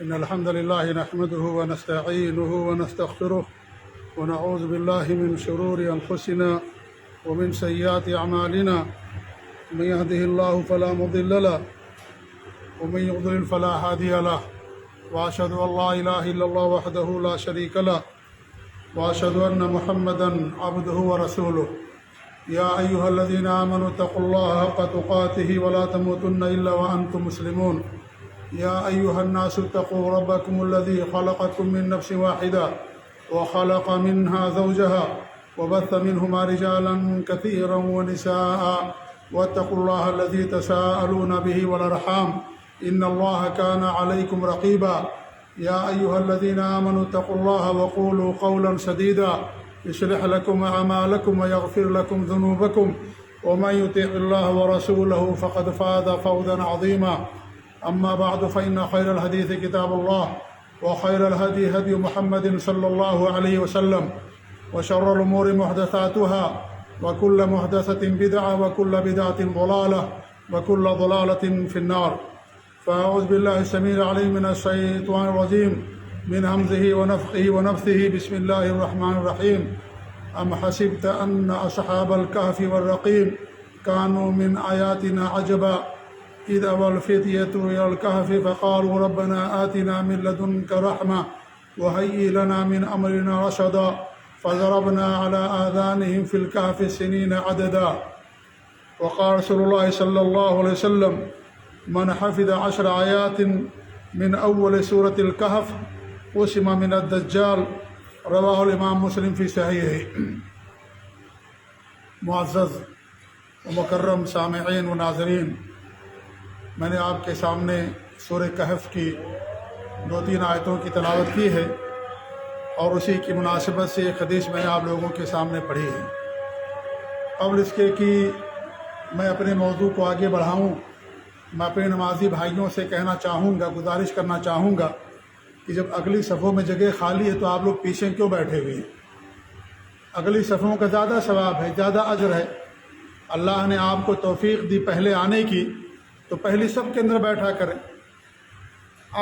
إن الحمد لله نحمده ونستعينه ونستغفره ونعوذ بالله من شرور أنفسنا ومن سيئات أعمالنا. من يهده الله فلا مضل له ومن يضلل فلا هادي له، وأشهد أن لا إله إلا الله وحده لا شريك له، وأشهد أن محمدا عبده ورسوله. يا أيها الذين آمنوا اتقوا الله حق تقاته ولا تموتن إلا وأنتم مسلمون. يا أيها الناس اتقوا ربكم الذي خلقكم من نفس واحدة وخلق منها زوجها وبث منهما رجالا كثيرا ونساء، واتقوا الله الذي تساءلون به والأرحام إن الله كان عليكم رقيبا. يا أيها الذين آمنوا اتقوا الله وقولوا قولا سديدا يصلح لكم أعمالكم ويغفر لكم ذنوبكم، ومن يطع الله ورسوله فقد فاز فوزا عظيما. أما بعد فإن خير الحديث كتاب الله، وخير الهدي هدي محمد صلى الله عليه وسلم، وشر الأمور محدثاتها، وكل محدثة بدعة، وكل بدعة ضلالة، وكل ضلالة في النار. فأعوذ بالله السميع العليم من الشيطان الرجيم من همزه ونفخه ونفثه. بسم الله الرحمن الرحيم. أم حسبت أن أصحاب الكهف والرقيم كانوا من آياتنا عجبا إذ أوى الفتية إلى الكهف فقالوا ربنا آتنا من لدنك رحمة وهيئ لنا من أمرنا رشدا فضربنا على آذانهم في الكهف سنين عددا. وقال رسول الله صلى الله عليه وسلم من حفظ 10 آيات من أول سورة الكهف قسم من الدجال. رواہ الامام مسلم فی صحیحہ. معزز و مکرم سامعین و ناظرین، میں نے آپ کے سامنے سورہ کہف کی 2-3 آیتوں کی تلاوت کی ہے، اور اسی کی مناسبت سے ایک حدیث میں نے آپ لوگوں کے سامنے پڑھی ہے. قبل اس کے کہ میں اپنے موضوع کو آگے بڑھاؤں، میں اپنے نمازی بھائیوں سے کہنا چاہوں گا، گزارش کرنا چاہوں گا کہ جب اگلی صفوں میں جگہ خالی ہے تو آپ لوگ پیچھے کیوں بیٹھے ہوئے ہیں؟ اگلی صفوں کا زیادہ ثواب ہے، زیادہ اجر ہے. اللہ نے آپ کو توفیق دی پہلے آنے کی، تو پہلی صف کے اندر بیٹھا کریں.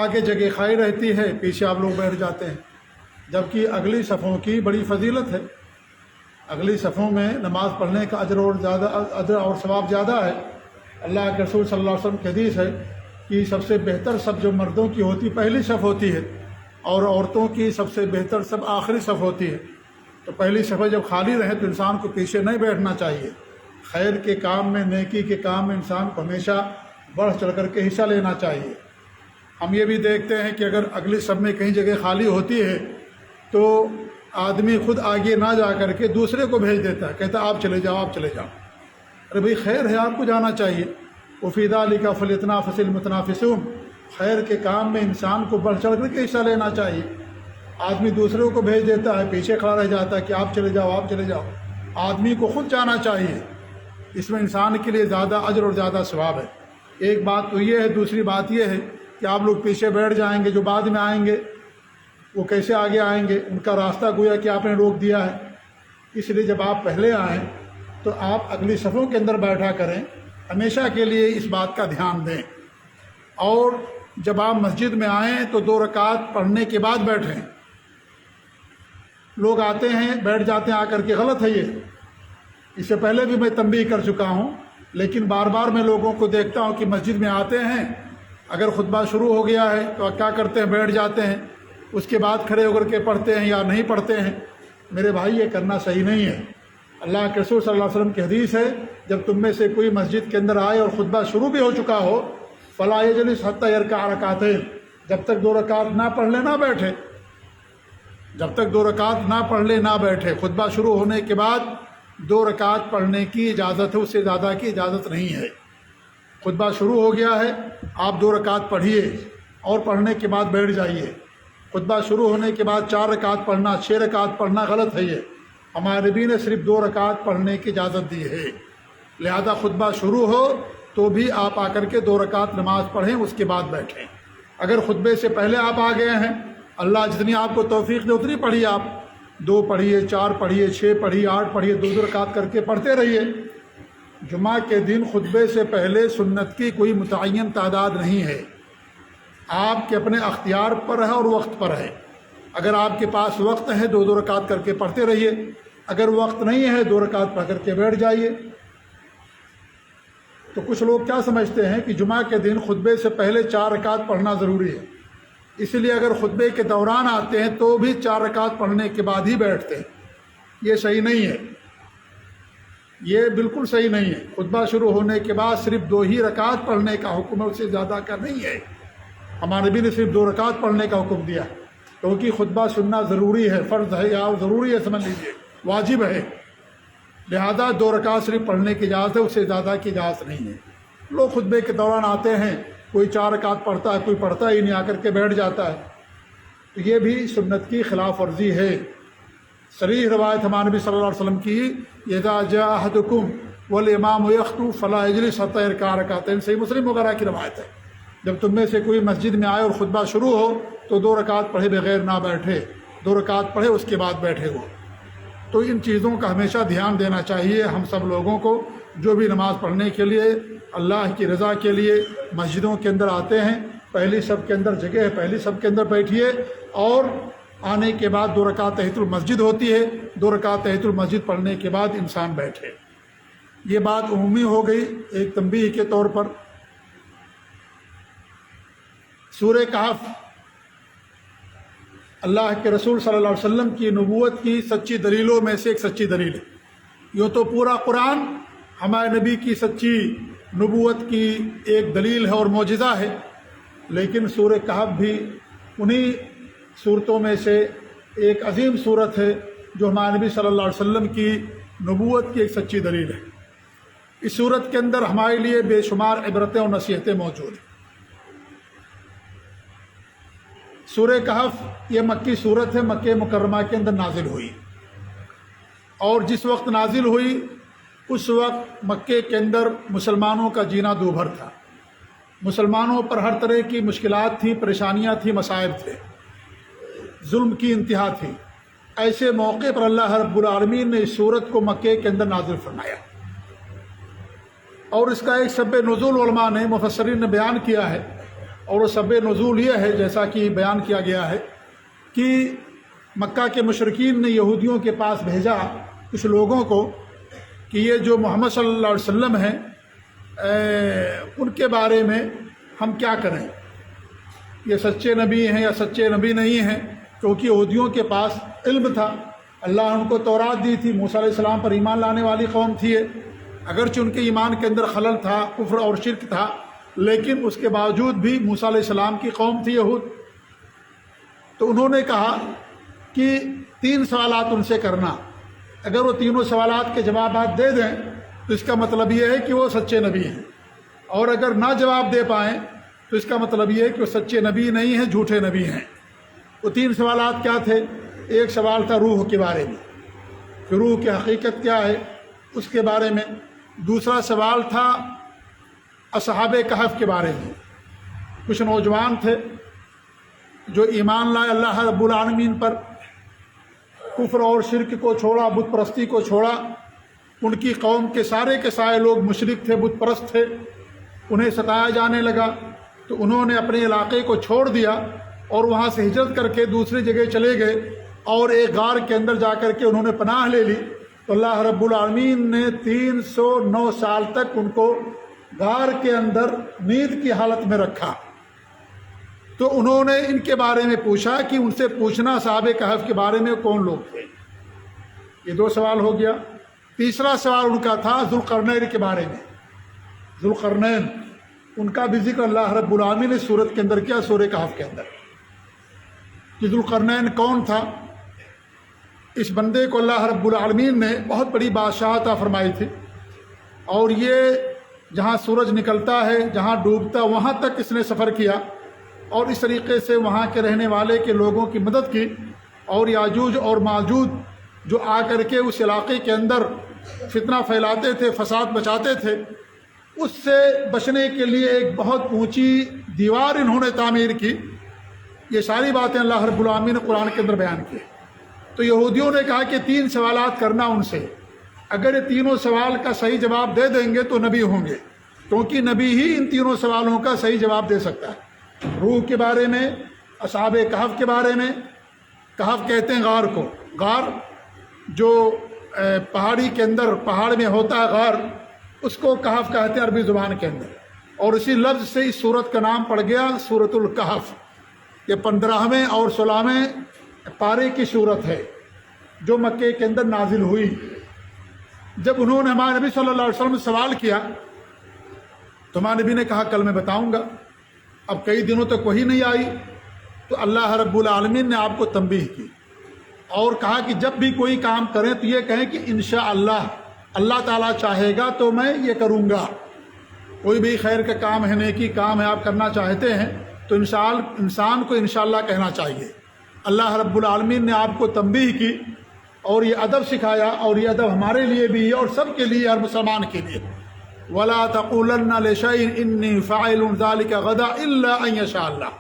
آگے جگہ خالی رہتی ہے، پیچھے آپ لوگ بیٹھ جاتے ہیں، جبکہ اگلی صفوں کی بڑی فضیلت ہے. اگلی صفوں میں نماز پڑھنے کا اجر اور ثواب زیادہ ہے. اللہ کے رسول صلی اللہ علیہ وسلم کی حدیث ہے کہ سب سے بہتر صف جو مردوں کی ہوتی پہلی صف ہوتی ہے، اور عورتوں کی سب سے بہتر صف آخری صف ہوتی ہے. تو پہلی صفیں جب خالی رہیں تو انسان کو پیچھے نہیں بیٹھنا چاہیے. خیر کے کام میں، نیکی کے کام میں انسان کو ہمیشہ بڑھ چڑھ کر کے حصہ لینا چاہیے. ہم یہ بھی دیکھتے ہیں کہ اگر اگلی صف میں کہیں جگہ خالی ہوتی ہے تو آدمی خود آگے نہ جا کر کے دوسرے کو بھیج دیتا ہے، کہتا آپ چلے جاؤ، آپ چلے جاؤ. ارے بھئی خیر ہے، آپ کو جانا چاہیے. وفی ذالک فلیتنافس المتنافسون. خیر کے کام میں انسان کو بڑھ چڑھ کر کے حصہ لینا چاہیے. آدمی دوسروں کو بھیج دیتا ہے، پیچھے کھڑا رہ جاتا ہے کہ آپ چلے جاؤ، آپ چلے جاؤ. آدمی کو خود جانا چاہیے. اس میں انسان کے لیے زیادہ اجر اور زیادہ ثواب ہے. ایک بات تو یہ ہے. دوسری بات یہ ہے کہ آپ لوگ پیچھے بیٹھ جائیں گے، جو بعد میں آئیں گے وہ کیسے آگے آئیں گے؟ ان کا راستہ گویا کہ آپ نے روک دیا ہے. اس لیے جب آپ پہلے آئیں تو آپ اگلی صفوں کے اندر بیٹھا کریں. ہمیشہ کے لیے اس بات کا دھیان دیں. اور جب آپ مسجد میں آئیں تو 2 رکعت پڑھنے کے بعد بیٹھیں. لوگ آتے ہیں، بیٹھ جاتے ہیں آ کر کے، غلط ہے یہ. اس سے پہلے بھی میں تنبیہ کر چکا ہوں، لیکن بار بار میں لوگوں کو دیکھتا ہوں کہ مسجد میں آتے ہیں، اگر خطبہ شروع ہو گیا ہے تو کیا کرتے ہیں؟ بیٹھ جاتے ہیں، اس کے بعد کھڑے ہو کر کے پڑھتے ہیں یا نہیں پڑھتے ہیں. میرے بھائی یہ کرنا صحیح نہیں ہے. اللہ کے رسول صلی اللہ علیہ وسلم کی حدیث ہے جب تم میں سے کوئی مسجد کے اندر آئے اور خطبہ شروع بھی ہو چکا ہو، فلا یجلس حتی یرکع رکعتین. جب تک 2 رکعت نہ پڑھ لے نہ بیٹھے. جب تک 2 رکعت نہ پڑھ لے نہ بیٹھے. خطبہ شروع ہونے کے بعد 2 رکعت پڑھنے کی اجازت ہے، اس سے زیادہ کی اجازت نہیں ہے. خطبہ شروع ہو گیا ہے، آپ 2 رکعت پڑھیے اور پڑھنے کے بعد بیٹھ جائیے. خطبہ شروع ہونے کے بعد 4 رکعت پڑھنا، 6 رکعت پڑھنا غلط ہے. یہ ہمارے نبی نے صرف 2 رکعت پڑھنے کی اجازت دی ہے. لہذا خطبہ شروع ہو تو بھی آپ آ کر کے 2 رکعت نماز پڑھیں، اس کے بعد بیٹھیں. اگر خطبے سے پہلے آپ آ گئے ہیں، اللہ جتنی آپ کو توفیق دے اتنی پڑھیے. آپ 2 پڑھیے، 4 پڑھیے، 6 پڑھیے، 8 پڑھیے، 2 رکعت کر کے پڑھتے رہیے. جمعہ کے دن خطبے سے پہلے سنت کی کوئی متعین تعداد نہیں ہے. آپ کے اپنے اختیار پر ہے اور وقت پر ہے۔ اگر آپ کے پاس وقت ہے 2 رکعت کر کے پڑھتے رہیے، اگر وقت نہیں ہے 2 رکعت پڑھ کر کے بیٹھ جائیے۔ تو کچھ لوگ کیا سمجھتے ہیں کہ جمعہ کے دن خطبے سے پہلے 4 رکعت پڑھنا ضروری ہے، اس لیے اگر خطبے کے دوران آتے ہیں تو بھی 4 رکعت پڑھنے کے بعد ہی بیٹھتے ہیں۔ یہ صحیح نہیں ہے، یہ بالکل صحیح نہیں ہے۔ خطبہ شروع ہونے کے بعد صرف 2 ہی رکعت پڑھنے کا حکم ہے، اس سے زیادہ کا نہیں ہے۔ ہمارے نبی نے صرف 2 رکعت پڑھنے کا حکم دیا، کیونکہ خطبہ سننا ضروری ہے، فرض ہے یا ضروری ہے سمجھ لیجیے، واجب ہے، لہذا 2 رکعت صرف پڑھنے کی اجازت ہے، اس سے زیادہ کی اجازت نہیں ہے۔ لوگ خطبے کے دوران آتے ہیں، کوئی 4 رکعت پڑھتا ہے، کوئی پڑھتا ہی نہیں، آ کر کے بیٹھ جاتا ہے، تو یہ بھی سنت کی خلاف ورزی ہے۔ صریح روایت ہمارے نبی صلی اللہ علیہ وسلم کی، اذا جاء احدکم والامام یخطب فلا یجلس حتی یرکع رکعتین، صحیح مسلم وغیرہ کی روایت ہے۔ جب تم میں سے کوئی مسجد میں آئے اور خطبہ شروع ہو تو 2 رکعت پڑھے بغیر نہ بیٹھے، 2 رکعت پڑھے اس کے بعد بیٹھے ہو۔ تو ان چیزوں کا ہمیشہ دھیان دینا چاہیے ہم سب لوگوں کو، جو بھی نماز پڑھنے کے لیے اللہ کی رضا کے لیے مسجدوں کے اندر آتے ہیں، پہلی صف کے اندر جگہ ہے، پہلی صف کے اندر بیٹھیے، اور آنے کے بعد 2 رکعت تحیۃ المسجد ہوتی ہے، 2 رکعت تحیۃ المسجد پڑھنے کے بعد انسان بیٹھے۔ یہ بات عمومی ہو گئی ایک تنبیہ کے طور پر۔ سورہ کہف اللہ کے رسول صلی اللہ علیہ وسلم کی نبوت کی سچی دلیلوں میں سے ایک سچی دلیل ہے۔ یوں تو پورا قرآن ہمارے نبی کی سچی نبوت کی ایک دلیل ہے اور معجزہ ہے، لیکن سورہ کہف بھی انہی صورتوں میں سے ایک عظیم صورت ہے جو ہمارے نبی صلی اللہ علیہ وسلم کی نبوت کی ایک سچی دلیل ہے۔ اس صورت کے اندر ہمارے لیے بے شمار عبرتیں اور نصیحتیں موجود ہیں۔ سورہ کہف یہ مکی صورت ہے، مکہ مکرمہ کے اندر نازل ہوئی، اور جس وقت نازل ہوئی اس وقت مکے کے اندر مسلمانوں کا جینا دوبھر تھا، مسلمانوں پر ہر طرح کی مشکلات تھیں، پریشانیاں تھیں، مصائب تھے، ظلم کی انتہا تھی۔ ایسے موقع پر اللہ رب العالمین نے اس صورت کو مکے کے اندر نازل فرمایا، اور اس کا ایک سبب نزول علماء نے مفسرین نے بیان کیا ہے، اور وہ سبب نزول یہ ہے جیسا کہ بیان کیا گیا ہے کہ مکہ کے مشرکین نے یہودیوں کے پاس بھیجا کچھ لوگوں کو کہ یہ جو محمد صلی اللہ علیہ وسلم ہیں ان کے بارے میں ہم کیا کریں، یہ سچے نبی ہیں یا سچے نبی نہیں ہیں، کیونکہ یہودیوں کے پاس علم تھا، اللہ نے ان کو تورات دی تھی، موسیٰ علیہ السلام پر ایمان لانے والی قوم تھی، اگرچہ ان کے ایمان کے اندر خلل تھا، کفر اور شرک تھا، لیکن اس کے باوجود بھی موسیٰ علیہ السلام کی قوم تھی یہود۔ تو انہوں نے کہا کہ 3 سوالات ان سے کرنا، اگر وہ تینوں سوالات کے جوابات دے دیں تو اس کا مطلب یہ ہے کہ وہ سچے نبی ہیں، اور اگر نہ جواب دے پائیں تو اس کا مطلب یہ ہے کہ وہ سچے نبی نہیں ہیں، جھوٹے نبی ہیں۔ وہ 3 سوالات کیا تھے؟ ایک سوال تھا روح کے بارے میں، کہ روح کی حقیقت کیا ہے اس کے بارے میں۔ دوسرا سوال تھا اصحاب کہف کے بارے میں، کچھ نوجوان تھے جو ایمان لائے اللہ رب العالمین پر، کفر اور شرک کو چھوڑا، بت پرستی کو چھوڑا۔ ان کی قوم کے سارے لوگ مشرک تھے، بت پرست تھے، انہیں ستایا جانے لگا، تو انہوں نے اپنے علاقے کو چھوڑ دیا اور وہاں سے ہجرت کر کے دوسری جگہ چلے گئے، اور ایک غار کے اندر جا کر کے انہوں نے پناہ لے لی۔ تو اللہ رب العالمین نے 309 سال تک ان کو غار کے اندر نیند کی حالت میں رکھا۔ تو انہوں نے ان کے بارے میں پوچھا کہ ان سے پوچھنا صحابہ کہف کے بارے میں کون لوگ تھے۔ یہ 2 سوال ہو گیا۔ تیسرا سوال ان کا تھا ذوالقرنین کے بارے میں۔ ذوالقرنین ان کا بھی ذکر اللہ رب العالمین نے سورت کے اندر کیا، سورہ کہف کے اندر، کہ ذوالقرنین کون تھا۔ اس بندے کو اللہ رب العالمین نے بہت بڑی بادشاہ عطا فرمائی تھی، اور یہ جہاں سورج نکلتا ہے، جہاں ڈوبتا، وہاں تک اس نے سفر کیا، اور اس طریقے سے وہاں کے رہنے والے کے لوگوں کی مدد کی، اور یاجوج اور ماجوج جو آ کر کے اس علاقے کے اندر فتنہ پھیلاتے تھے، فساد مچاتے تھے، اس سے بچنے کے لیے ایک بہت اونچی دیوار انہوں نے تعمیر کی۔ یہ ساری باتیں اللہ رب العالمین نے قرآن کے اندر بیان کی۔ تو یہودیوں نے کہا کہ 3 سوالات کرنا ان سے، اگر یہ تینوں سوال کا صحیح جواب دے دیں گے تو نبی ہوں گے، کیونکہ نبی ہی ان تینوں سوالوں کا صحیح جواب دے سکتا ہے۔ روح کے بارے میں، اصحاب کہف کے بارے میں۔ کہف کہتے ہیں غار کو، غار جو پہاڑی کے اندر، پہاڑ میں ہوتا ہے غار، اس کو کہف کہتے ہیں عربی زبان کے اندر، اور اسی لفظ سے اس سورت کا نام پڑ گیا سورۃ الکہف۔ یہ 15ویں اور 16ویں پارے کی سورت ہے جو مکے کے اندر نازل ہوئی۔ جب انہوں نے ہمارے نبی صلی اللہ علیہ وسلم سے سوال کیا تو ہمارے نبی نے کہا کل میں بتاؤں گا۔ اب کئی دنوں تک وہی نہیں آئی تو اللہ رب العالمین نے آپ کو تنبیہ کی اور کہا کہ جب بھی کوئی کام کریں تو یہ کہیں کہ انشاءاللہ، اللہ تعالیٰ چاہے گا تو میں یہ کروں گا۔ کوئی بھی خیر کا کام ہے، نیکی کام ہے، آپ کرنا چاہتے ہیں تو انسان کو انشاءاللہ کہنا چاہیے۔ اللہ رب العالمین نے آپ کو تنبیہ کی اور یہ ادب سکھایا، اور یہ ادب ہمارے لیے بھی ہے اور سب کے لیے، ہر مسلمان کے لیے۔ وَلَا تَقُولَنَّ لِشَيْءٍ إِنِّي فَاعِلٌ ذَلِكَ غَدًا إِلَّا أَن يَشَاءَ اللَّهُ۔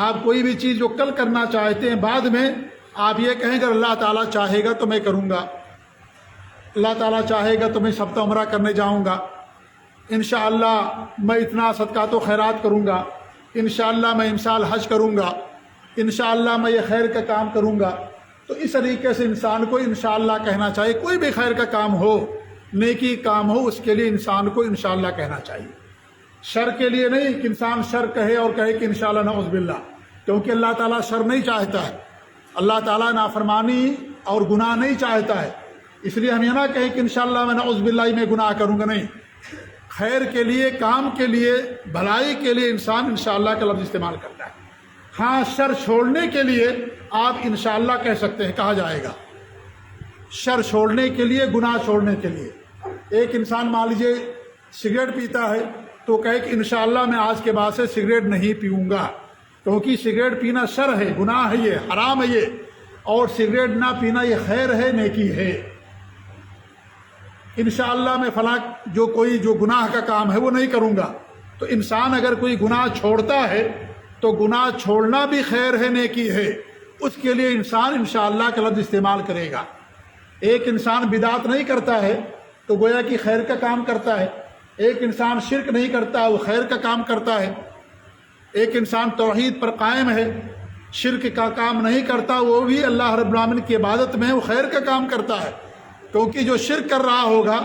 آپ کوئی بھی چیز جو کل کرنا چاہتے ہیں بعد میں آپ یہ کہیں کہ اللہ تعالیٰ چاہے گا تو میں کروں گا، اللہ تعالیٰ چاہے گا تو میں ہفتہ عمرہ کرنے جاؤں گا، انشاءاللہ میں اتنا صدقات و خیرات کروں گا، انشاءاللہ میں امسال حج کروں گا، انشاءاللہ میں یہ خیر کا کام کروں گا۔ تو اس طریقے سے انسان کو انشاءاللہ کہنا چاہیے۔ کوئی بھی خیر کا کام ہو، نیکی کام ہو، اس کے لیے انسان کو انشاءاللہ کہنا چاہیے۔ شر کے لیے نہیں کہ انسان شر کہے اور کہے کہ انشاءاللہ نعوذ باللہ، کیونکہ اللہ تعالیٰ شر نہیں چاہتا ہے، اللہ تعالیٰ نافرمانی اور گناہ نہیں چاہتا ہے۔ اس لیے ہم یہ نہ کہیں کہ انشاءاللہ میں نعوذ باللہ میں گناہ کروں گا، نہیں۔ خیر کے لیے، کام کے لیے، بھلائی کے لیے انسان انشاءاللہ کا لفظ استعمال کرتا ہے۔ ہاں، شر چھوڑنے کے لیے آپ انشاءاللہ کہہ سکتے ہیں، کہا جائے گا۔ شر چھوڑنے کے لیے، گناہ چھوڑنے کے لیے۔ ایک انسان مان لیجیے سگریٹ پیتا ہے تو کہے کہ انشاءاللہ میں آج کے بعد سے سگریٹ نہیں پیوں گا، کیونکہ سگریٹ پینا شر ہے، گناہ ہے، یہ حرام ہے یہ، اور سگریٹ نہ پینا یہ خیر ہے، نیکی ہے۔ انشاءاللہ میں فلاں جو گناہ کا کام ہے وہ نہیں کروں گا۔ تو انسان اگر کوئی گناہ چھوڑتا ہے تو گناہ چھوڑنا بھی خیر ہے، نیکی ہے، اس کے لیے انسان انشاءاللہ کا لفظ استعمال کرے گا۔ ایک انسان بدعت نہیں کرتا ہے تو گویا کہ خیر کا کام کرتا ہے۔ ایک انسان شرک نہیں کرتا، وہ خیر کا کام کرتا ہے۔ ایک انسان توحید پر قائم ہے، شرک کا کام نہیں کرتا، وہ بھی اللہ رب العالمین کی عبادت میں وہ خیر کا کام کرتا ہے، کیونکہ جو شرک کر رہا ہوگا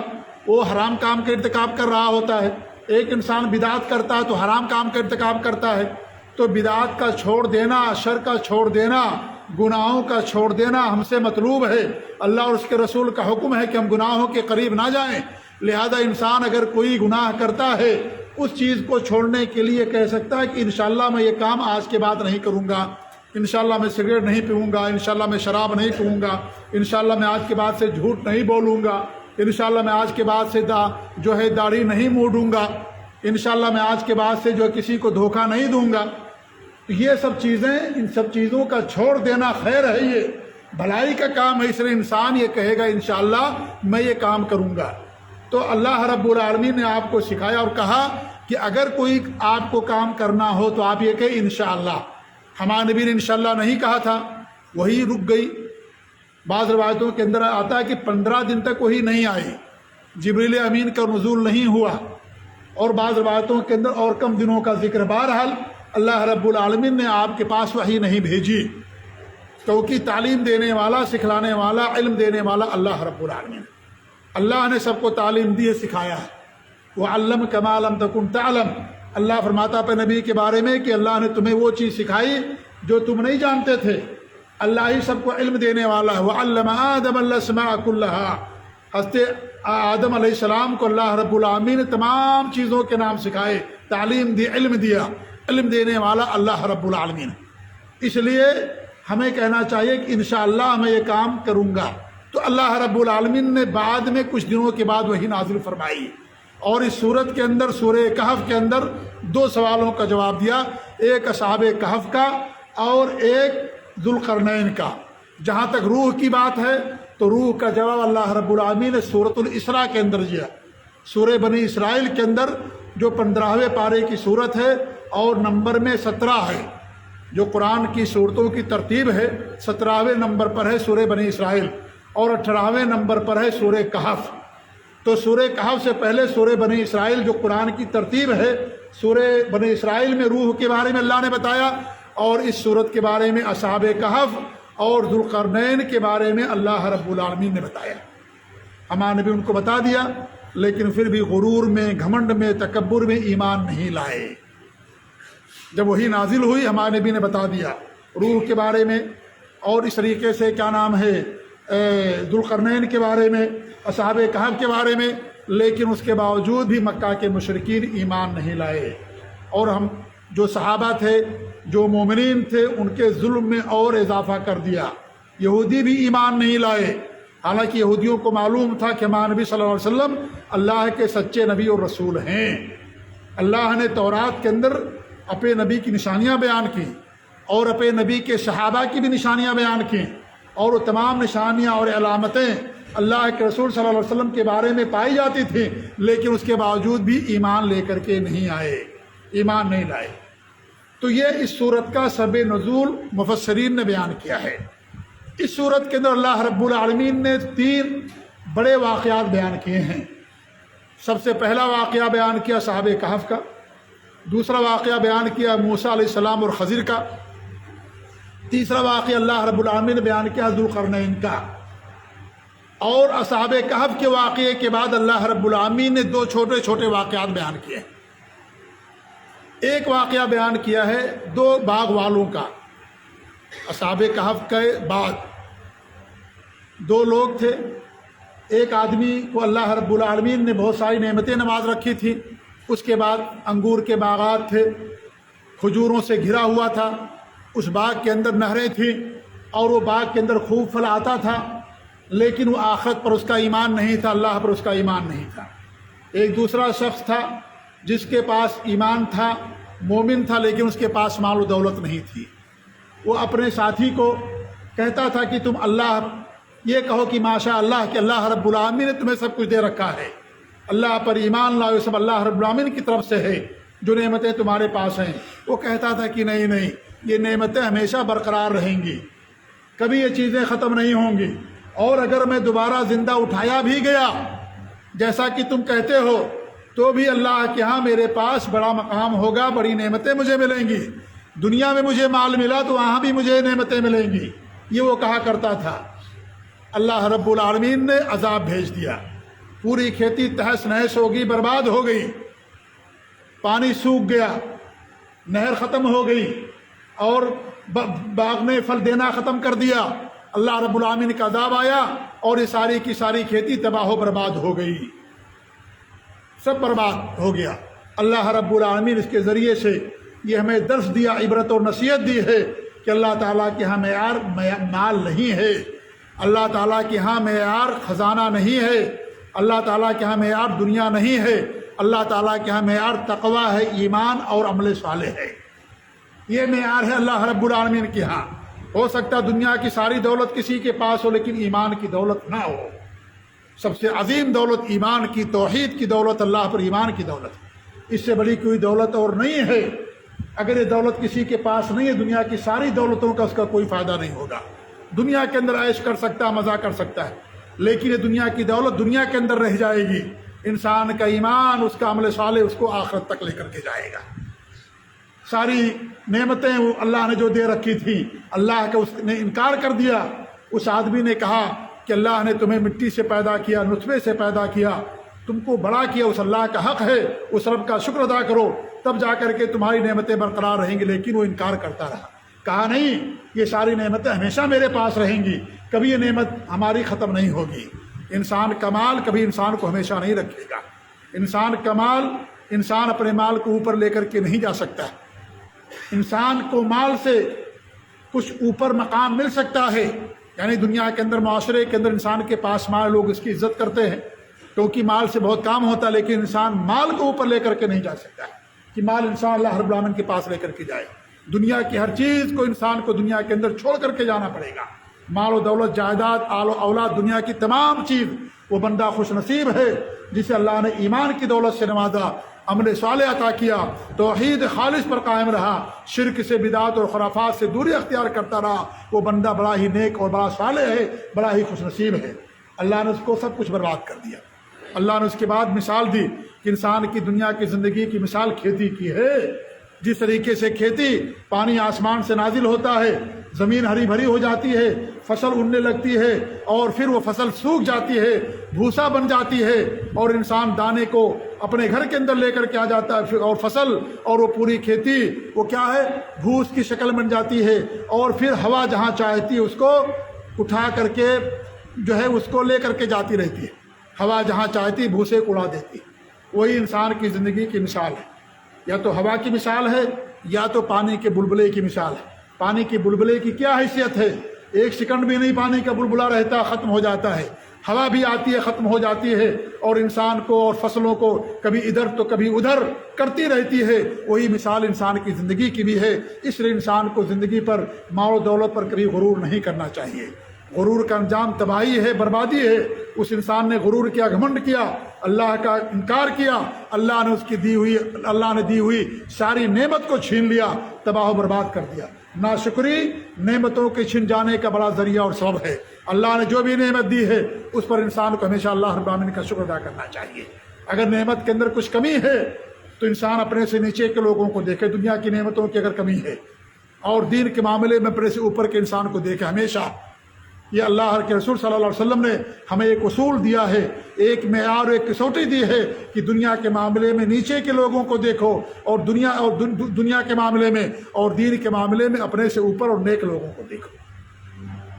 وہ حرام کام کا ارتکاب کر رہا ہوتا ہے۔ ایک انسان بدعت کرتا ہے تو حرام کام کا ارتکاب کرتا ہے۔ تو بدعت کا چھوڑ دینا، شر کا چھوڑ دینا، گناہوں کا چھوڑ دینا ہم سے مطلوب ہے۔ اللہ اور اس کے رسول کا حکم ہے کہ ہم گناہوں کے قریب نہ جائیں۔ لہذا انسان اگر کوئی گناہ کرتا ہے اس چیز کو چھوڑنے کے لیے کہہ سکتا ہے کہ انشاءاللہ میں یہ کام آج کے بعد نہیں کروں گا، انشاءاللہ میں سگریٹ نہیں پیوں گا، انشاءاللہ میں شراب نہیں پیوں گا، انشاءاللہ میں آج کے بعد سے جھوٹ نہیں بولوں گا، انشاءاللہ میں آج کے بعد سے داڑھی نہیں موڑوں گا، انشاءاللہ میں آج کے بعد سے کسی کو دھوکہ نہیں دوں گا۔ یہ سب چیزیں، ان سب چیزوں کا چھوڑ دینا خیر ہے، یہ بھلائی کا کام ہے، اس لیے انسان یہ کہے گا انشاءاللہ میں یہ کام کروں گا۔ تو اللہ رب العالمین نے آپ کو سکھایا اور کہا کہ اگر کوئی آپ کو کام کرنا ہو تو آپ یہ کہیں انشاءاللہ۔ ہمارے نبی نے انشاءاللہ نہیں کہا تھا، وہی رک گئی۔ بعض روایتوں کے اندر آتا ہے کہ 15 دن تک وہی نہیں آئی، جبریل امین کا نزول نہیں ہوا، اور بعض روایتوں کے اندر اور کم دنوں کا ذکر۔ بہرحال اللہ رب العالمین نے آپ کے پاس وحی نہیں بھیجی، کیونکہ تعلیم دینے والا، سکھلانے والا، علم دینے والا اللہ رب العالمین۔ اللہ نے سب کو تعلیم دی ہے، سکھایا ہے۔ وَعَلَّمَكَ مَا لَمْ تَكُنْ تَعْلَمْ۔ اللہ فرماتا پہ نبی کے بارے میں کہ اللہ نے تمہیں وہ چیز سکھائی جو تم نہیں جانتے تھے۔ اللہ ہی سب کو علم دینے والا ہے۔ وَعَلَّمَ آدَمَ الْأَسْمَاءَ كُلَّهَا۔ حضرت آدم علیہ السلام کو اللہ رب العالمین نے تمام چیزوں کے نام سکھائے، تعلیم دی، علم دیا۔ علم دینے والا اللہ رب العالمین۔ اس لیے ہمیں کہنا چاہیے کہ انشاءاللہ میں یہ کام کروں گا۔ تو اللہ رب العالمین نے بعد میں کچھ دنوں کے بعد وہی نازل فرمائی، اور اس سورت کے اندر، سورہ کہف کے اندر 2 سوالوں کا جواب دیا، ایک اصحاب کہف کا اور ایک ذوالقرنین کا۔ جہاں تک روح کی بات ہے تو روح کا جواب اللہ رب العالمین نے سورۃ الاسراء کے اندر دیا۔ سورہ بنی اسرائیل کے اندر جو 15ویں پارے کی صورت ہے اور نمبر میں 17 ہے، جو قرآن کی صورتوں کی ترتیب ہے، 17ویں نمبر پر ہے سورہ بنی اسرائیل اور 18ویں نمبر پر ہے سورہ کہف۔ تو سورہ کہف سے پہلے سورہ بنی اسرائیل جو قرآن کی ترتیب ہے سورہ بنی اسرائیل میں روح کے بارے میں اللہ نے بتایا، اور اس صورت کے بارے میں اصحاب کہف اور ذوالقرنین کے بارے میں اللہ رب العالمین نے بتایا۔ ہمارے نبی ان کو بتا دیا، لیکن پھر بھی غرور میں، گھمنڈ میں، تکبر میں ایمان نہیں لائے۔ جب وہی نازل ہوئی ہمارے نبی نے بتا دیا روح کے بارے میں، اور اس طریقے سے کیا نام ہے ذوالقرنین کے بارے میں، اصحاب کہف کے بارے میں، لیکن اس کے باوجود بھی مکہ کے مشرکین ایمان نہیں لائے، اور ہم جو صحابہ تھے، جو مومنین تھے، ان کے ظلم میں اور اضافہ کر دیا۔ یہودی بھی ایمان نہیں لائے، حالانکہ یہودیوں کو معلوم تھا کہ ہمارے نبی صلی اللہ علیہ وسلم اللہ کے سچے نبی اور رسول ہیں۔ اللہ نے تورات کے اندر اپنے نبی کی نشانیاں بیان کی، اور اپنے نبی کے صحابہ کی بھی نشانیاں بیان کی، اور وہ تمام نشانیاں اور علامتیں اللہ کے رسول صلی اللہ علیہ وسلم کے بارے میں پائی جاتی تھیں، لیکن اس کے باوجود بھی ایمان لے کر کے نہیں آئے، ایمان نہیں لائے۔ تو یہ اس صورت کا سبب نزول مفسرین نے بیان کیا ہے۔ اس صورت کے اندر اللہ رب العالمین نے 3 بڑے واقعات بیان کیے ہیں۔ سب سے پہلا واقعہ بیان کیا صحابہ کہف کا، دوسرا واقعہ بیان کیا موسیٰ علیہ السلام اور خضر کا، تیسرا واقعہ اللہ رب العالمین نے بیان کیا ذوالقرنین کا۔ اور اصحاب کہف کے واقعے کے بعد اللہ رب العالمین نے 2 چھوٹے چھوٹے واقعات بیان کیے۔ ایک واقعہ بیان کیا ہے 2 باغ والوں کا۔ اصحاب کہف کے بعد 2 لوگ تھے، ایک آدمی کو اللہ رب العالمین نے بہت ساری نعمتیں نواز رکھی تھی، اس کے بعد انگور کے باغات تھے، کھجوروں سے گھرا ہوا تھا، اس باغ کے اندر نہریں تھیں، اور وہ باغ کے اندر خوب پھل آتا تھا، لیکن وہ آخرت پر اس کا ایمان نہیں تھا، اللہ پر اس کا ایمان نہیں تھا۔ ایک دوسرا شخص تھا جس کے پاس ایمان تھا، مومن تھا، لیکن اس کے پاس مال و دولت نہیں تھی۔ وہ اپنے ساتھی کو کہتا تھا کہ تم اللہ یہ کہو کہ ماشاء اللہ کہ اللہ رب العالمین نے تمہیں سب کچھ دے رکھا ہے، اللہ پر ایمان لاؤ، سب اللہ رب العالمین کی طرف سے ہے جو نعمتیں تمہارے پاس ہیں۔ وہ کہتا تھا کہ نہیں نہیں، یہ نعمتیں ہمیشہ برقرار رہیں گی، کبھی یہ چیزیں ختم نہیں ہوں گی، اور اگر میں دوبارہ زندہ اٹھایا بھی گیا جیسا کہ تم کہتے ہو تو بھی اللہ کے ہاں میرے پاس بڑا مقام ہوگا، بڑی نعمتیں مجھے ملیں گی۔ دنیا میں مجھے مال ملا تو وہاں بھی مجھے نعمتیں ملیں گی، یہ وہ کہا کرتا تھا۔ اللہ رب العالمین نے عذاب بھیج دیا، پوری کھیتی تہس نہس ہو گئی، برباد ہو گئی، پانی سوکھ گیا، نہر ختم ہو گئی، اور باغ نے پھل دینا ختم کر دیا۔ اللہ رب العالمین کا عذاب آیا، اور یہ ساری کی ساری کھیتی تباہ و برباد ہو گئی، سب برباد ہو گیا۔ اللہ رب العالمین اس کے ذریعے سے یہ ہمیں درس دیا، عبرت اور نصیحت دی ہے کہ اللہ تعالیٰ کے ہاں معیار مال نہیں ہے، اللہ تعالیٰ کے ہاں معیار خزانہ نہیں ہے، اللہ تعالیٰ کے ہاں معیار دنیا نہیں ہے، اللہ تعالیٰ کے ہاں معیار تقوی ہے، ایمان اور عمل صالح ہے، یہ معیار ہے اللہ رب العالمین کے ہاں۔ ہو سکتا ہے دنیا کی ساری دولت کسی کے پاس ہو، لیکن ایمان کی دولت نہ ہو۔ سب سے عظیم دولت ایمان کی، توحید کی دولت، اللہ پر ایمان کی دولت، اس سے بڑی کوئی دولت اور نہیں ہے۔ اگر یہ دولت کسی کے پاس نہیں ہے، دنیا کی ساری دولتوں کا اس کا کوئی فائدہ نہیں ہوگا۔ دنیا کے اندر عیش کر سکتا ہے، مزہ کر سکتا ہے، لیکن یہ دنیا کی دولت دنیا کے اندر رہ جائے گی۔ انسان کا ایمان، اس کا عمل صالح اس کو آخرت تک لے کر کے جائے گا۔ ساری نعمتیں وہ اللہ نے جو دے رکھی تھی، اللہ کا اس نے انکار کر دیا۔ اس آدمی نے کہا کہ اللہ نے تمہیں مٹی سے پیدا کیا، نطفے سے پیدا کیا، تم کو بڑا کیا، اس اللہ کا حق ہے، اس رب کا شکر ادا کرو، تب جا کر کے تمہاری نعمتیں برقرار رہیں گی۔ لیکن وہ انکار کرتا رہا، کہا نہیں، یہ ساری نعمتیں ہمیشہ میرے پاس رہیں گی، کبھی یہ نعمت ہماری ختم نہیں ہوگی۔ انسان کا مال کبھی انسان کو ہمیشہ نہیں رکھے گا۔ انسان کا مال، انسان اپنے مال کو اوپر لے کر کے نہیں جا سکتا۔ انسان کو مال سے کچھ اوپر مقام مل سکتا ہے، یعنی دنیا کے اندر، معاشرے کے اندر انسان کے پاس مال، لوگ اس کی عزت کرتے ہیں کیونکہ مال سے بہت کام ہوتا ہے، لیکن انسان مال کو اوپر لے کر کے نہیں جا سکتا کہ مال انسان اللہ رب العالمین کے پاس لے کر کے جائے۔ دنیا کی ہر چیز کو انسان کو دنیا کے اندر چھوڑ کر کے جانا پڑے گا۔ مال و دولت، جائیداد، آل و اولاد، دنیا کی تمام چیز، وہ بندہ خوش نصیب ہے جسے اللہ نے ایمان کی دولت سے نوازا، عمل صالح عطا کیا، توحید خالص پر قائم رہا، شرک سے، بدعات اور خرافات سے دوری اختیار کرتا رہا، وہ بندہ بڑا ہی نیک اور بڑا صالح ہے، بڑا ہی خوش نصیب ہے۔ اللہ نے اس کو سب کچھ برباد کر دیا۔ اللہ نے اس کے بعد مثال دی کہ انسان کی دنیا کی زندگی کی مثال کھیتی کی ہے۔ جس طریقے سے کھیتی پانی آسمان سے نازل ہوتا ہے، زمین ہری بھری ہو جاتی ہے، فصل اگنے لگتی ہے اور پھر وہ فصل سوکھ جاتی ہے، بھوسا بن جاتی ہے اور انسان دانے کو اپنے گھر کے اندر لے کر کے آ جاتا ہے، اور فصل اور وہ پوری کھیتی وہ کیا ہے، بھوس کی شکل بن جاتی ہے، اور پھر ہوا جہاں چاہتی ہے اس کو اٹھا کر کے جو ہے اس کو لے کر کے جاتی رہتی ہے، ہوا جہاں چاہتی بھوسے کو اڑا دیتی ہے۔ وہی انسان کی زندگی کی مثال ہے، یا تو ہوا کی مثال ہے یا تو پانی کے بلبلے کی مثال ہے۔ پانی کے بلبلے کی کیا حیثیت ہے؟ ایک سیکنڈ بھی نہیں پانی کا بلبلا رہتا، ختم ہو جاتا ہے، ہوا بھی آتی ہے ختم ہو جاتی ہے، اور انسان کو اور فصلوں کو کبھی ادھر تو کبھی ادھر کرتی رہتی ہے۔ وہی مثال انسان کی زندگی کی بھی ہے۔ اس لیے انسان کو زندگی پر، مال و دولت پر کبھی غرور نہیں کرنا چاہیے۔ غرور کا انجام تباہی ہے، بربادی ہے۔ اس انسان نے غرور کیا، گھمنڈ کیا، اللہ کا انکار کیا، اللہ نے دی ہوئی ساری نعمت کو چھین لیا، تباہ و برباد کر دیا۔ ناشکری نعمتوں کے چھن جانے کا بڑا ذریعہ اور سبب ہے۔ اللہ نے جو بھی نعمت دی ہے اس پر انسان کو ہمیشہ اللہ رب العالمین کا شکر ادا کرنا چاہیے۔ اگر نعمت کے اندر کچھ کمی ہے تو انسان اپنے سے نیچے کے لوگوں کو دیکھے، دنیا کی نعمتوں کی اگر کمی ہے، اور دین کے معاملے میں اپنے سے اوپر کے انسان کو دیکھے ہمیشہ۔ یہ اللہ کے رسول صلی اللہ علیہ وسلم نے ہمیں ایک اصول دیا ہے، ایک معیار، ایک کسوٹی دی ہے کہ دنیا کے معاملے میں نیچے کے لوگوں کو دیکھو، اور دنیا کے معاملے میں اور دین کے معاملے میں اپنے سے اوپر اور نیک لوگوں کو دیکھو۔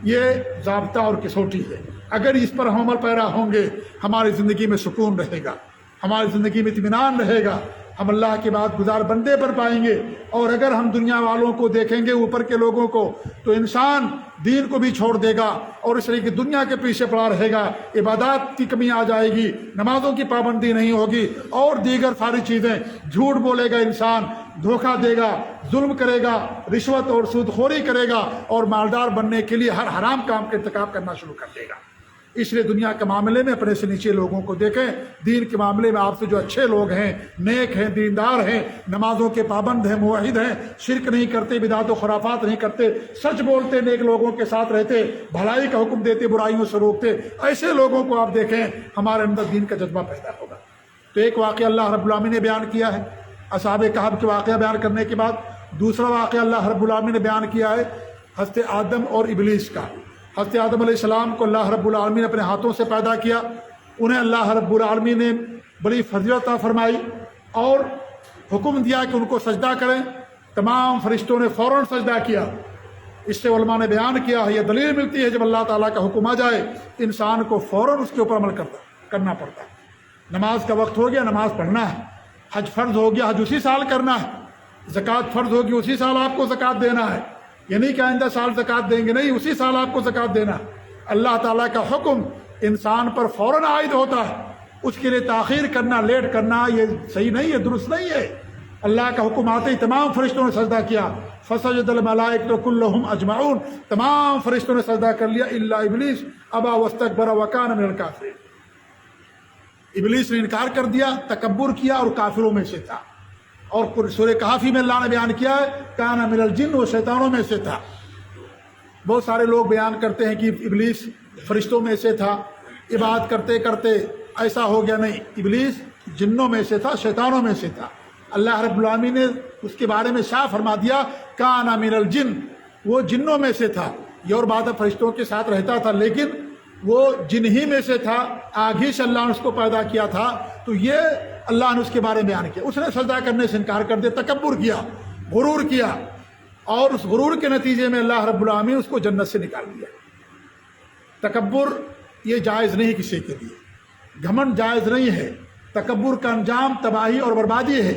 یہ ضابطہ اور کسوٹی ہے۔ اگر اس پر ہم عمل پیرا ہوں گے، ہماری زندگی میں سکون رہے گا، ہماری زندگی میں اطمینان رہے گا، ہم اللہ کے بعد گزار بندے پر پائیں گے۔ اور اگر ہم دنیا والوں کو دیکھیں گے، اوپر کے لوگوں کو، تو انسان دین کو بھی چھوڑ دے گا اور اس طرح کی دنیا کے پیچھے پڑا رہے گا، عبادات کی کمی آ جائے گی، نمازوں کی پابندی نہیں ہوگی، اور دیگر ساری چیزیں، جھوٹ بولے گا انسان، دھوکہ دے گا، ظلم کرے گا، رشوت اور سود خوری کرے گا، اور مالدار بننے کے لیے ہر حرام کام کا ارتکاب کرنا شروع کر دے گا۔ اس لیے دنیا کے معاملے میں اپنے سے نیچے لوگوں کو دیکھیں، دین کے معاملے میں آپ سے جو اچھے لوگ ہیں، نیک ہیں، دیندار ہیں، نمازوں کے پابند ہیں، موحد ہیں، شرک نہیں کرتے، بدعت و خرافات نہیں کرتے، سچ بولتے، نیک لوگوں کے ساتھ رہتے، بھلائی کا حکم دیتے، برائیوں سے روکتے، ایسے لوگوں کو آپ دیکھیں، ہمارے اندر دین کا جذبہ پیدا ہوگا۔ تو ایک واقعہ اللہ رب العالمین نے بیان کیا ہے اصحاب کہف کے واقعہ بیان کرنے کے بعد، دوسرا واقعہ اللہ رب العالمین نے بیان کیا ہے حضرت آدم اور ابلیس کا۔ حضرت آدم علیہ السلام کو اللہ رب العالمین نے اپنے ہاتھوں سے پیدا کیا، انہیں اللہ رب العالمین نے بڑی فضیلت عطا فرمائی اور حکم دیا کہ ان کو سجدہ کریں۔ تمام فرشتوں نے فوراً سجدہ کیا۔ اس سے علماء نے بیان کیا ہے، یہ دلیل ملتی ہے جب اللہ تعالیٰ کا حکم آ جائے انسان کو فوراً اس کے اوپر عمل کرنا پڑتا ہے۔ نماز کا وقت ہو گیا، نماز پڑھنا ہے، حج فرض ہو گیا، حج اسی سال کرنا ہے، زکوٰۃ فرض ہوگی، اسی سال آپ کو زکوٰۃ دینا ہے، یہ نہیں کہ آئندہ سال زکوٰۃ دیں گے، نہیں، اسی سال آپ کو زکوٰۃ دینا ہے۔ اللہ تعالیٰ کا حکم انسان پر فوراً عائد ہوتا ہے، اس کے لیے تاخیر کرنا، لیٹ کرنا یہ صحیح نہیں ہے، درست نہیں ہے۔ اللہ کا حکم آتے ہی تمام فرشتوں نے سجدہ کیا، فسجد الملائکۃ کلھم اجمعون، تمام فرشتوں نے سجدہ کر لیا الا ابلیس ابا واستکبر وکان من الکافرین۔ ابلیس نے انکار کر دیا، تکبر کیا اور کافروں میں سے تھا۔ اور سورہ کہف میں اللہ نے بیان کیا ہے کان من الجن، وہ شیطانوں میں سے تھا۔ بہت سارے لوگ بیان کرتے ہیں کہ ابلیس فرشتوں میں سے تھا، عبادت کرتے کرتے ایسا ہو گیا، نہیں، ابلیس جنوں میں سے تھا، شیطانوں میں سے تھا۔ اللہ رب العالمین نے اس کے بارے میں صاف فرما دیا کان من الجن، وہ جنوں میں سے تھا۔ یہ اور بات فرشتوں کے ساتھ رہتا تھا لیکن وہ جن ہی میں سے تھا، آگ ہی سے اللہ نے اس کو پیدا کیا تھا۔ تو یہ اللہ نے اس کے بارے میں بیان کیا۔ اس نے سجدہ کرنے سے انکار کر دیا، تکبر کیا، غرور کیا، اور اس غرور کے نتیجے میں اللہ رب العالمین اس کو جنت سے نکال دیا۔ تکبر یہ جائز نہیں کسی کے لیے، گھمنڈ جائز نہیں ہے۔ تکبر کا انجام تباہی اور بربادی ہے،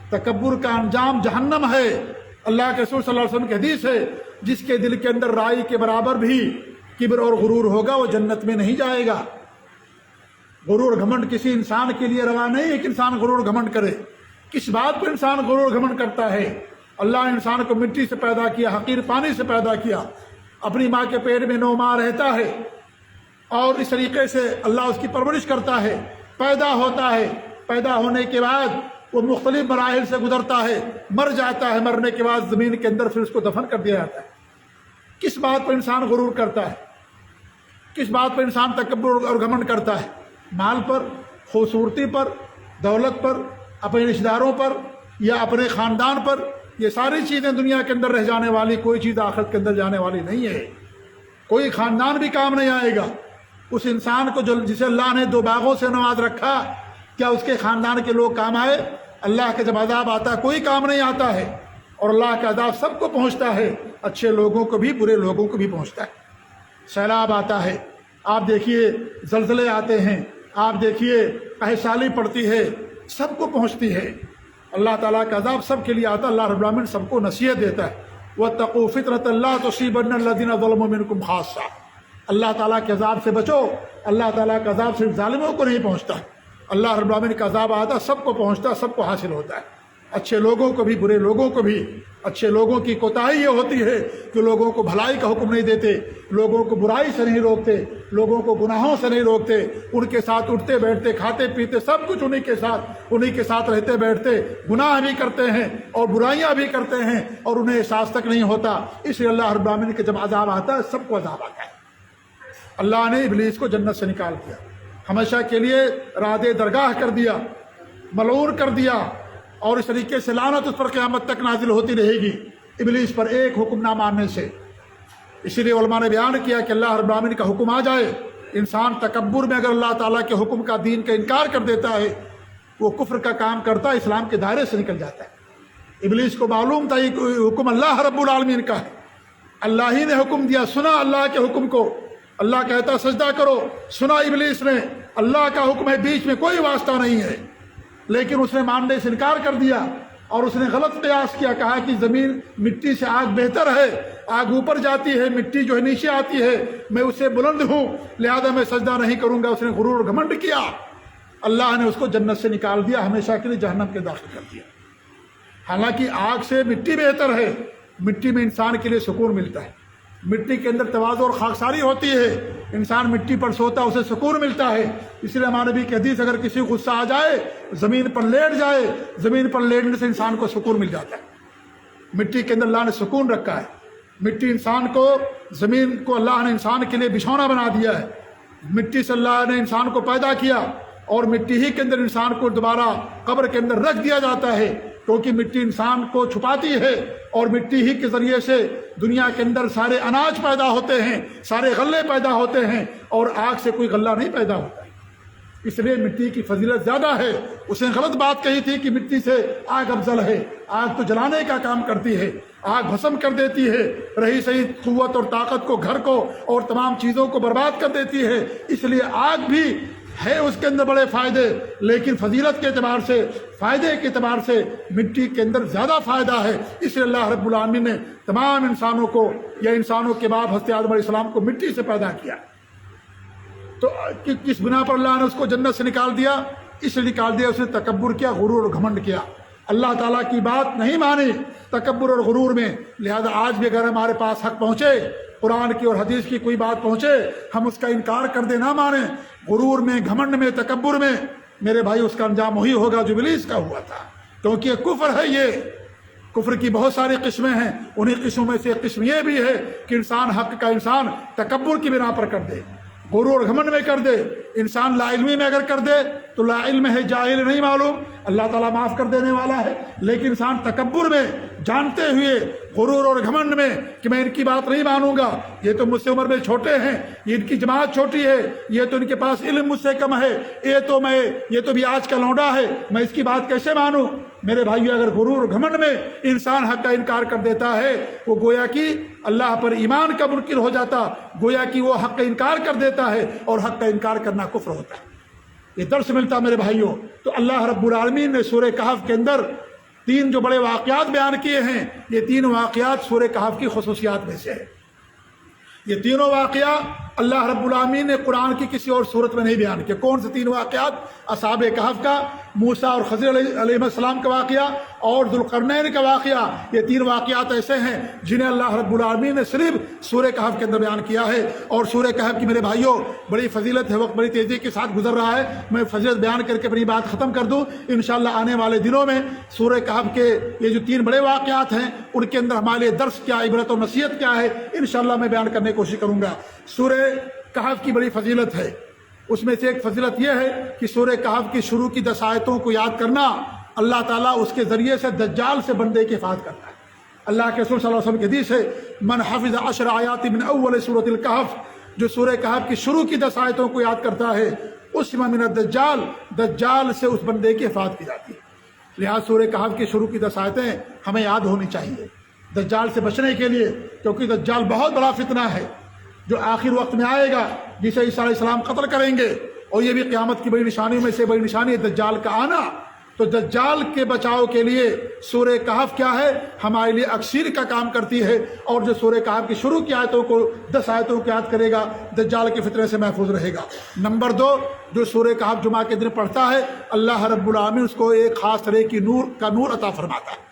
تکبر کا انجام جہنم ہے۔ اللہ کے رسول صلی اللہ علیہ وسلم کی حدیث ہے جس کے دل کے اندر رائی کے برابر بھی کبر اور غرور ہوگا وہ جنت میں نہیں جائے گا۔ غرور گھمنڈ کسی انسان کے لیے روا نہیں ہے کہ انسان غرور گھمنڈ کرے۔ کس بات پر انسان غرور گھمنڈ کرتا ہے؟ اللہ نے انسان کو مٹی سے پیدا کیا، حقیر پانی سے پیدا کیا، اپنی ماں کے پیٹ میں 9 ماہ رہتا ہے، اور اس طریقے سے اللہ اس کی پرورش کرتا ہے، پیدا ہوتا ہے، پیدا ہونے کے بعد وہ مختلف مراحل سے گزرتا ہے، مر جاتا ہے، مرنے کے بعد زمین کے اندر پھر اس کو دفن کر دیا جاتا ہے۔ کس بات پر انسان غرور کرتا ہے؟ کس بات پر انسان تکبر اور گھمنڈ کرتا ہے؟ مال پر، خوبصورتی پر، دولت پر، اپنے رشتہ داروں پر یا اپنے خاندان پر، یہ ساری چیزیں دنیا کے اندر رہ جانے والی، کوئی چیز آخرت کے اندر جانے والی نہیں ہے۔ کوئی خاندان بھی کام نہیں آئے گا۔ اس انسان کو جسے اللہ نے 2 باغوں سے نواز رکھا، کیا اس کے خاندان کے لوگ کام آئے؟ اللہ کا جب عذاب آتا ہے کوئی کام نہیں آتا ہے، اور اللہ کا عذاب سب کو پہنچتا ہے، اچھے لوگوں کو بھی برے لوگوں کو بھی پہنچتا ہے۔ سیلاب آتا ہے، آپ دیکھیے زلزلے آتے ہیں، آپ دیکھیے قحط سالی پڑتی ہے، سب کو پہنچتی ہے۔ اللہ تعالیٰ کا عذاب سب کے لیے آتا ہے۔ اللہ رب العالمین سب کو نصیحت دیتا ہے، وَاتَّقُوا فِتْنَةً لَا تُصِيبَنَّ الَّذِينَ ظَلَمُوا مِنكُمْ خَاصَّةً۔ اللہ تعالیٰ کے عذاب سے بچو۔ اللہ تعالیٰ کا عذاب صرف ظالموں کو نہیں پہنچتا، اللہ رب العالمین کا عذاب آتا سب کو پہنچتا ہے، سب کو حاصل ہوتا ہے، اچھے لوگوں کو بھی برے لوگوں کو بھی۔ اچھے لوگوں کی کوتاہی یہ ہوتی ہے کہ لوگوں کو بھلائی کا حکم نہیں دیتے، لوگوں کو برائی سے نہیں روکتے، لوگوں کو گناہوں سے نہیں روکتے، ان کے ساتھ اٹھتے بیٹھتے کھاتے پیتے سب کچھ انہی کے ساتھ رہتے بیٹھتے، گناہ بھی کرتے ہیں اور برائیاں بھی کرتے ہیں اور انہیں احساس تک نہیں ہوتا۔ اس لیے اللہ رب العالمین کے جب عذاب آتا ہے سب کو عذاب آتا ہے۔ اللہ نے ابلیس کو جنت سے نکال دیا، ہمیشہ کے لیے راد درگاہ کر دیا، ملعون کر دیا، اور اس طریقے سے لعنت اس پر قیامت تک نازل ہوتی رہے گی ابلیس پر ایک حکم نہ ماننے سے۔ اسی لیے علماء نے بیان کیا کہ اللہ رب العالمین کا حکم آ جائے، انسان تکبر میں اگر اللہ تعالیٰ کے حکم کا، دین کا انکار کر دیتا ہے، وہ کفر کا کام کرتا ہے، اسلام کے دائرے سے نکل جاتا ہے۔ ابلیس کو معلوم تھا یہ حکم اللہ رب العالمین کا ہے، اللہ ہی نے حکم دیا، سنا اللہ کے حکم کو، اللہ کہتا سجدہ کرو، سنا ابلیس نے، اللہ کا حکم ہے، بیچ میں کوئی واسطہ نہیں ہے، لیکن اس نے ماننے سے انکار کر دیا اور اس نے غلط قیاس کیا، کہا کہ زمین مٹی سے آگ بہتر ہے، آگ اوپر جاتی ہے، مٹی جو ہے نیچے آتی ہے، میں اس سے بلند ہوں لہذا میں سجدہ نہیں کروں گا۔ اس نے غرور اور گھمنڈ کیا، اللہ نے اس کو جنت سے نکال دیا، ہمیشہ کے لیے جہنم کے داخل کر دیا۔ حالانکہ آگ سے مٹی بہتر ہے، مٹی میں انسان کے لیے سکون ملتا ہے، مٹی کے اندر تواضع اور خاکساری ہوتی ہے، انسان مٹی پر سوتا اسے سکون ملتا ہے۔ اس لیے ہمارے نبی کی حدیث، اگر کسی کو غصہ آ جائے زمین پر لیٹ جائے، زمین پر لیٹنے سے انسان کو سکون مل جاتا ہے۔ مٹی کے اندر اللہ نے سکون رکھا ہے، مٹی انسان کو، زمین کو اللہ نے انسان کے لیے بچھونا بنا دیا ہے، مٹی سے اللہ نے انسان کو پیدا کیا اور مٹی ہی کے اندر انسان کو دوبارہ قبر کے اندر رکھ دیا جاتا ہے، کیونکہ مٹی انسان کو چھپاتی ہے اور مٹی ہی کے ذریعے سے دنیا کے اندر سارے اناج پیدا ہوتے ہیں، سارے غلے پیدا ہوتے ہیں، اور آگ سے کوئی غلہ نہیں پیدا ہوتا ہے۔ اس لیے مٹی کی فضیلت زیادہ ہے۔ اس نے غلط بات کہی تھی کہ مٹی سے آگ افضل ہے، آگ تو جلانے کا کام کرتی ہے، آگ بھسم کر دیتی ہے، رہی صحیح قوت اور طاقت کو، گھر کو اور تمام چیزوں کو برباد کر دیتی ہے۔ اس لیے آگ بھی ہے اس کے اندر بڑے فائدے، لیکن فضیلت کے اعتبار سے، فائدے کے اعتبار سے مٹی کے اندر زیادہ فائدہ ہے۔ اس لیے اللہ رب العالمین نے تمام انسانوں کو، یا انسانوں کے باپ حضرت آدم علیہ السلام کو مٹی سے پیدا کیا۔ تو کس بنا پر اللہ نے اس کو جنت سے نکال دیا؟ اس لیے نکال دیا اس نے تکبر کیا، غرور اور گھمنڈ کیا، اللہ تعالیٰ کی بات نہیں مانی تکبر اور غرور میں۔ لہذا آج بھی اگر ہمارے پاس حق پہنچے، قرآن کی اور حدیث کی کوئی بات پہنچے، ہم اس کا انکار کر دے، نہ مانیں، غرور میں، گھمنڈ میں، تکبر میں، میرے بھائی اس کا انجام وہی ہوگا جو ابلیس کا ہوا تھا، کیونکہ یہ کفر ہے۔ یہ کفر کی بہت ساری قسمیں ہیں، انہی قسموں میں سے ایک قسم یہ بھی ہے کہ انسان حق کا انسان تکبر کی بنا پر کر دے، غرور گھمنڈ میں کر دے۔ انسان لا علمی میں اگر کر دے تو لا علم ہے، جاہل نہیں معلوم، اللہ تعالیٰ معاف کر دینے والا ہے، لیکن انسان تکبر میں، جانتے ہوئے، غرور اور گھمنڈ میں کہ میں ان کی بات نہیں مانوں گا، یہ تو مجھ سے عمر میں چھوٹے ہیں، یہ ان کی جماعت چھوٹی ہے، یہ تو ان کے پاس علم مجھ سے کم ہے، یہ تو بھی آج کا لونڈا ہے، میں اس کی بات کیسے مانوں؟ میرے بھائیو، اگر غرور اور گھمنڈ میں انسان حق کا انکار کر دیتا ہے، وہ گویا کہ اللہ پر ایمان کا منکر ہو جاتا، گویا کہ وہ حق کا انکار کر دیتا ہے، اور حق کا انکار کرنا کفر ہوتا ہے۔ یہ درس ملتا میرے بھائیوں۔ تو اللہ رب العالمین نے سورہ کہف کے اندر 3 جو بڑے واقعات بیان کیے ہیں، یہ 3 واقعات سورہ کہف کی خصوصیات میں سے ہے۔ یہ تینوں واقعہ اللہ رب العالمین نے قرآن کی کسی اور صورت میں نہیں بیان کیا۔ کون سے 3 واقعات؟ اصحاب کہف کا، موسیٰ اور خضر علیہ السلام کا واقعہ، اور ذوالقرنین کا واقعہ۔ یہ 3 واقعات ایسے ہیں جنہیں اللہ رب العالمین نے صرف سورہ کہف کے اندر بیان کیا ہے، اور سورہ کہف کی میرے بھائیوں بڑی فضیلت ہے۔ وقت بڑی تیزی کے ساتھ گزر رہا ہے، میں فضیلت بیان کر کے اپنی بات ختم کر دوں۔ انشاءاللہ آنے والے دنوں میں سورہ کہف کے یہ جو 3 بڑے واقعات ہیں، ان کے اندر ہمارے لیے درس کیا، عبرت و نصیحت کیا ہے، انشاءاللہ میں بیان کرنے کی کوشش کروں گا۔ سورہ کہف کی بڑی فضیلت ہے، اس میں سے ایک فضیلت یہ ہے کہ سورہ کہف کی شروع کی 10 آیتوں کو یاد کرنا اللہ تعالیٰ اس کے ذریعے سے دجال سے بندے کی حفاظت کرتا ہے۔ اللہ کے رسول صلی اللہ علیہ وسلم کی حدیث ہے من حفظ 10 آیات من اول سورۃ الکہف، جو سورہ کہف کی شروع کی 10 آیتوں کو یاد کرتا ہے اسم من الدجال، دجال سے اس بندے کی حفاظت کی جاتی ہے۔ لہٰذا سورہ کہف کی شروع کی 10 آیتیں ہمیں یاد ہونی چاہیے دجال سے بچنے کے لیے، کیونکہ دجال بہت بڑا فتنہ ہے جو آخر وقت میں آئے گا، جسے عیسیٰ علیہ السلام قتل کریں گے، اور یہ بھی قیامت کی بڑی نشانیوں میں سے بڑی نشانی ہے دجال کا آنا۔ تو دجال کے بچاؤ کے لیے سورہ کہف کیا ہے، ہمارے لیے اکسیر کا کام کرتی ہے، اور جو سورہ کہف کی شروع کی آیتوں کو 10 آیتوں کو یاد کرے گا دجال کے فتنے سے محفوظ رہے گا۔ نمبر 2، جو سورہ کہف جمعہ کے دن پڑھتا ہے اللہ رب العالمین اس کو ایک خاص طرح کی نور عطا فرماتا ہے،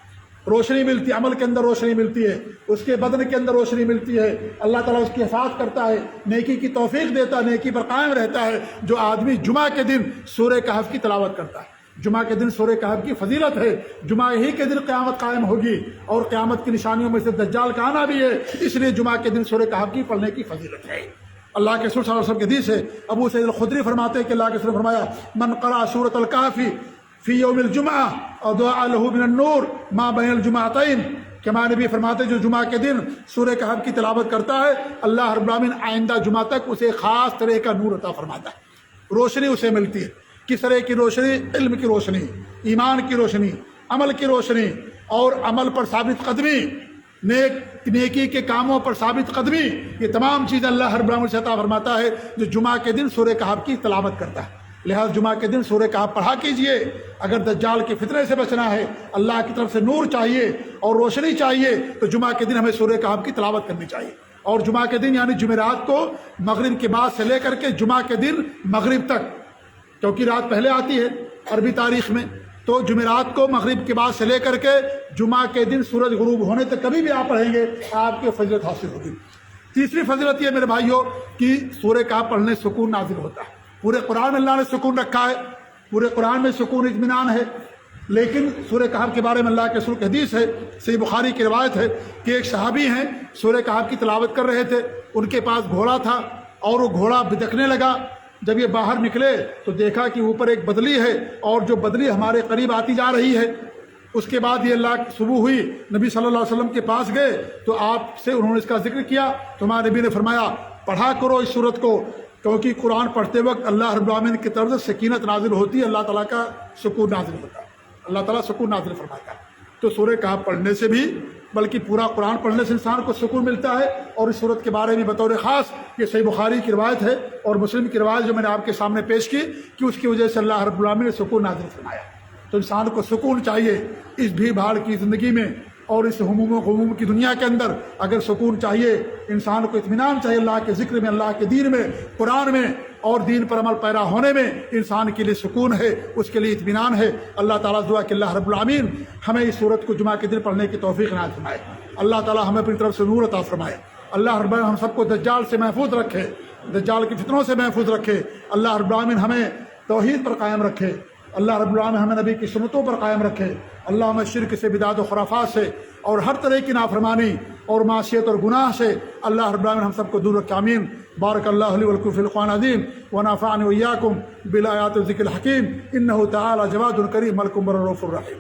روشنی ملتی ہے، عمل کے اندر روشنی ملتی ہے، اس کے بدن کے اندر روشنی ملتی ہے، اللہ تعالیٰ اس کی حفاظت کرتا ہے، نیکی کی توفیق دیتا ہے، نیکی پر قائم رہتا ہے۔ جو آدمی جمعہ کے دن سورہ کہف کی تلاوت کرتا ہے، جمعہ کے دن سورہ کہف کی فضیلت ہے، جمعہ ہی کے دن قیامت قائم ہوگی، اور قیامت کی نشانیوں میں سے دجال کا آنا بھی ہے، اس لیے جمعہ کے دن سورہ کہف کی پڑھنے کی فضیلت ہے۔ اللہ کے رسول صلی اللہ علیہ وسلم کی حدیث ہے، ابو سعید الخدری فرماتے ہیں کہ اللہ کے رسول نے فرمایا من قرأ سورۃ الکہف فی یوم الجمعہ اور دعا لہ من النور ما بین الجمعتین، کہ ہمارے نبی فرماتے جو جمعہ کے دن سورہ کہف کی تلاوت کرتا ہے اللہ رب العالمین آئندہ جمعہ تک اسے خاص طرح کا نور عطا فرماتا ہے، روشنی اسے ملتی ہے۔ کس طرح کی روشنی؟ علم کی روشنی، ایمان کی روشنی، عمل کی روشنی، اور عمل پر ثابت قدمی، نیکی کے کاموں پر ثابت قدمی، یہ تمام چیزیں اللہ رب العالمین سے عطا فرماتا ہے جو جمعہ کے دن سورہ کہف کی تلاوت کرتا ہے۔ لہٰذا جمعہ کے دن سورہ کہف پڑھا کیجئے۔ اگر دجال کے فتنے سے بچنا ہے، اللہ کی طرف سے نور چاہیے اور روشنی چاہیے، تو جمعہ کے دن ہمیں سورہ کہف کی تلاوت کرنی چاہیے۔ اور جمعہ کے دن یعنی جمعرات کو مغرب کے بعد سے لے کر کے جمعہ کے دن مغرب تک، کیونکہ رات پہلے آتی ہے عربی تاریخ میں، تو جمعرات کو مغرب کے بعد سے لے کر کے جمعہ کے دن سورج غروب ہونے تک کبھی بھی آپ پڑھیں گے آپ کو فضیلت حاصل ہوگی۔ تیسری فضیلت یہ میرے بھائیوں کہ سورہ کہف پڑھنے سکون نازل ہوتا ہے۔ پورے قرآن میں اللہ نے سکون رکھا ہے، پورے قرآن میں سکون اطمینان ہے، لیکن سورہ کہف کے بارے میں اللہ کے رسول کی حدیث ہے، صحیح بخاری کی روایت ہے کہ ایک صحابی ہیں سورہ کہف کی تلاوت کر رہے تھے، ان کے پاس گھوڑا تھا اور وہ گھوڑا بدکنے لگا۔ جب یہ باہر نکلے تو دیکھا کہ اوپر ایک بدلی ہے اور جو بدلی ہمارے قریب آتی جا رہی ہے۔ اس کے بعد یہ اللہ صبح ہوئی، نبی صلی اللہ علیہ وسلم کے پاس گئے تو آپ سے انہوں نے اس کا ذکر کیا، تو ہمارے نبی نے فرمایا پڑھا کرو اس سورت کو، کیونکہ قرآن پڑھتے وقت اللہ رب العالمین کی طرف سے سکینت نازل ہوتی ہے، اللہ تعالیٰ کا سکون نازل ہوتا ہے، اللہ تعالیٰ سکون نازل فرماتا ہے۔ تو سورہ کہف پڑھنے سے بھی بلکہ پورا قرآن پڑھنے سے انسان کو سکون ملتا ہے۔ اور اس سورت کے بارے میں بطور خاص یہ صحیح بخاری کی روایت ہے اور مسلم کی روایت جو میں نے آپ کے سامنے پیش کی کہ اس کی وجہ سے اللہ رب العالمین نے سکون نازل فرمایا۔ تو انسان کو سکون چاہیے اس بھیڑ بھاڑ کی زندگی میں اور اس ہموم و غموم کی دنیا کے اندر۔ اگر سکون چاہیے، انسان کو اطمینان چاہیے اللہ کے ذکر میں، اللہ کے دین میں، قرآن میں اور دین پر عمل پیرا ہونے میں انسان کے لیے سکون ہے، اس کے لیے اطمینان ہے۔ اللہ تعالیٰ دعا کہ اللہ رب العالمین ہمیں اس سورت کو جمعہ کے دن پڑھنے کی توفیق عنایت فرمائے، اللہ تعالیٰ ہمیں اپنی طرف سے نور عطا فرمائے، اللہ رب العالمین ہم سب کو دجال سے محفوظ رکھے، دجال کے فتنوں سے محفوظ رکھے، اللہ رب العالمین ہمیں توحید پر قائم رکھے، اللہ رب العالمین ہمیں نبی کی سنتوں پر قائم رکھے، اللہ ہمیں شرک سے، بدعت و خرافات سے اور ہر طرح کی نافرمانی اور معصیت اور گناہ سے اللہ رب العالمین ہم سب کو دور رکھے، آمین۔ بارک اللہ لی ولکم فی القرآن العظیم ونفعنی وإیاکم بالآیات والذکر الحکیم، انہ تعالی جواد کریم ملک بر رؤوف الرحیم۔